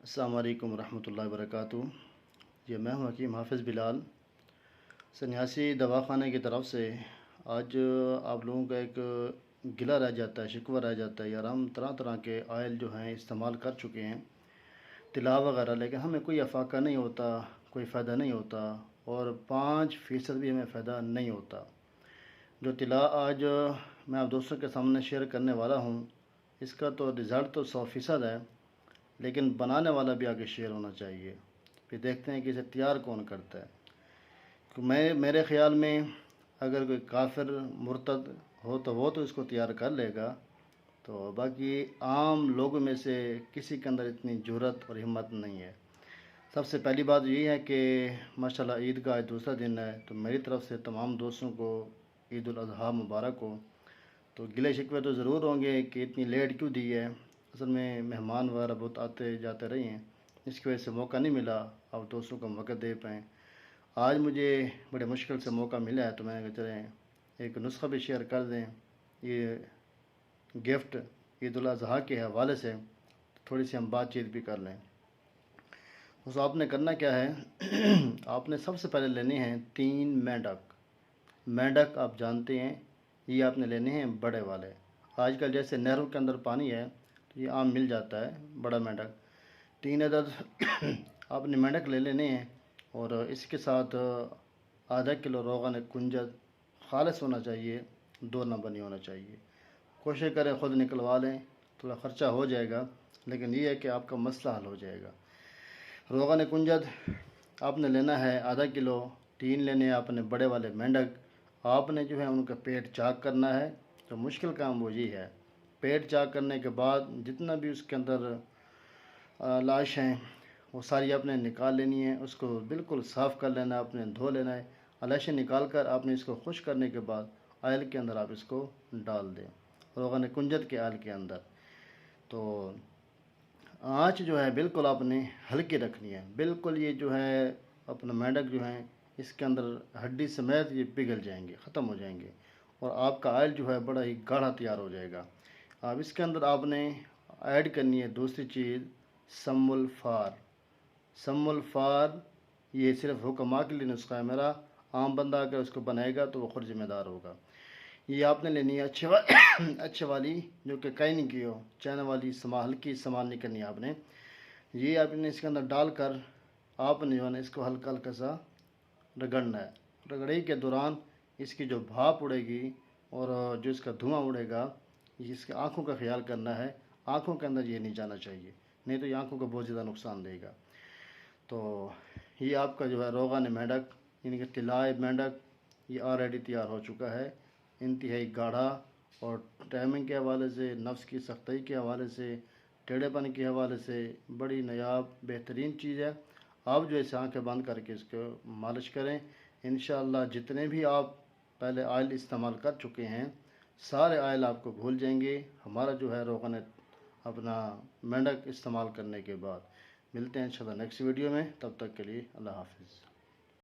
السلام علیکم ورحمۃ اللہ وبرکاتہ۔ یہ میں ہوں حکیم حافظ بلال، سنیاسی دواخانے کی طرف سے۔ آج آپ لوگوں کا ایک گلہ رہ جاتا ہے، شکوہ رہ جاتا ہے یار، ہم طرح طرح کے آئل جو ہیں استعمال کر چکے ہیں، طلا وغیرہ، لیکن ہمیں کوئی افاقہ نہیں ہوتا، کوئی فائدہ نہیں ہوتا، اور 5% بھی ہمیں فائدہ نہیں ہوتا۔ جو طلا آج میں آپ دوستوں کے سامنے شیئر کرنے والا ہوں، اس کا تو رزلٹ تو 100% ہے، لیکن بنانے والا بھی آگے شیئر ہونا چاہیے۔ پھر دیکھتے ہیں کہ اسے تیار کون کرتا ہے۔ میرے خیال میں اگر کوئی کافر مرتد ہو تو وہ تو اس کو تیار کر لے گا، تو باقی عام لوگوں میں سے کسی کے اندر اتنی جرأت اور ہمت نہیں ہے۔ سب سے پہلی بات یہ ہے کہ ماشاءاللہ عید کا آج دوسرا دن ہے، تو میری طرف سے تمام دوستوں کو عید الاضحیٰ مبارک ہو۔ تو گلے شکوے تو ضرور ہوں گے کہ اتنی لیٹ کیوں دی ہے۔ اصل میں مہمان وغیرہ بہت آتے جاتے رہے ہیں، اس کی وجہ سے موقع نہیں ملا آپ دوستوں کو موقع دے پائیں۔ آج مجھے بڑے مشکل سے موقع ملا ہے، تو میں نے کہا چلیں ایک نسخہ بھی شیئر کر دیں، یہ گفٹ عید الاضحیٰ کے حوالے سے تھوڑی سی ہم بات چیت بھی کر لیں۔ اس آپ نے کرنا کیا ہے، آپ نے سب سے پہلے لینے ہیں 3 مینڈک۔ مینڈک آپ جانتے ہیں، یہ آپ نے لینے ہیں بڑے والے۔ آج کل جیسے نہروں کے اندر پانی ہے تو یہ عام مل جاتا ہے بڑا مینڈک۔ 3 عدد آپ نے مینڈک لے لینے ہیں، اور اس کے ساتھ ½ کلو روغن کنجد خالص ہونا چاہیے، 2 نمبر نہیں ہونا چاہیے۔ کوشش کریں خود نکلوا لیں، تھوڑا خرچہ ہو جائے گا، لیکن یہ ہے کہ آپ کا مسئلہ حل ہو جائے گا۔ روغن کنجد آپ نے لینا ہے ½ کلو، 3 لینے ہیں آپ نے بڑے والے مینڈک۔ آپ نے جو ہے ان کا پیٹ چاک کرنا ہے، تو مشکل کام وہ یہ ہے۔ پیٹ چاک کرنے کے بعد جتنا بھی اس کے اندر لاش ہیں وہ ساری آپ نے نکال لینی ہے، اس کو بالکل صاف کر لینا ہے، آپ نے دھو لینا ہے۔ لاشیں نکال کر آپ نے اس کو خشک کرنے کے بعد آئل کے اندر آپ اس کو ڈال دیں، روغن کنجد کے آئل کے اندر۔ تو آنچ جو ہے بالکل آپ نے ہلکی رکھنی ہے، بالکل یہ جو ہے اپنا مینڈک جو ہیں اس کے اندر ہڈی سمیت یہ پگھل جائیں گے، ختم ہو جائیں گے، اور آپ کا آئل جو ہے بڑا ہی گاڑھا تیار ہو جائے گا۔ اب اس کے اندر آپ نے ایڈ کرنی ہے دوسری چیز، سم الفار۔ سم الفار یہ صرف حکماں کے لیے نسخہ ہے میرا، عام بندہ اگر اس کو بنائے گا تو وہ خود ذمہ دار ہوگا۔ یہ آپ نے لینی ہے اچھے والی، جو کہ کہیں نہیں کی ہو، چائنا والی، ہلکی استعمال نہیں کرنی ہے آپ نے۔ یہ آپ نے اس کے اندر ڈال کر آپ نے جو ہے نا اس کو ہلکا ہلکا سا رگڑنا ہے۔ رگڑائی کے دوران اس کی جو بھاپ اڑے گی اور جو اس کا دھواں اڑے گا، اس کی آنکھوں کا خیال کرنا ہے، آنکھوں کے اندر یہ نہیں جانا چاہیے، نہیں تو یہ آنکھوں کو بہت زیادہ نقصان دے گا۔ تو یہ آپ کا جو ہے روغن مینڈک یعنی کہ طلائے مینڈک یہ آلریڈی تیار ہو چکا ہے، انتہائی گاڑھا، اور ٹائمنگ کے حوالے سے، نفس کی سختائی کے حوالے سے، ٹیڑھے پن کے حوالے سے بڑی نایاب بہترین چیز ہے۔ آپ جو ایسے آنکھیں بند کر کے اس کو مالش کریں، انشاءاللہ جتنے بھی آپ پہلے آئل استعمال کر چکے ہیں سارے آئل آپ کو بھول جائیں گے، ہمارا جو ہے روغن اپنا مینڈک استعمال کرنے کے بعد۔ ملتے ہیں انشاءاللہ نیکسٹ ویڈیو میں، تب تک کے لیے اللہ حافظ۔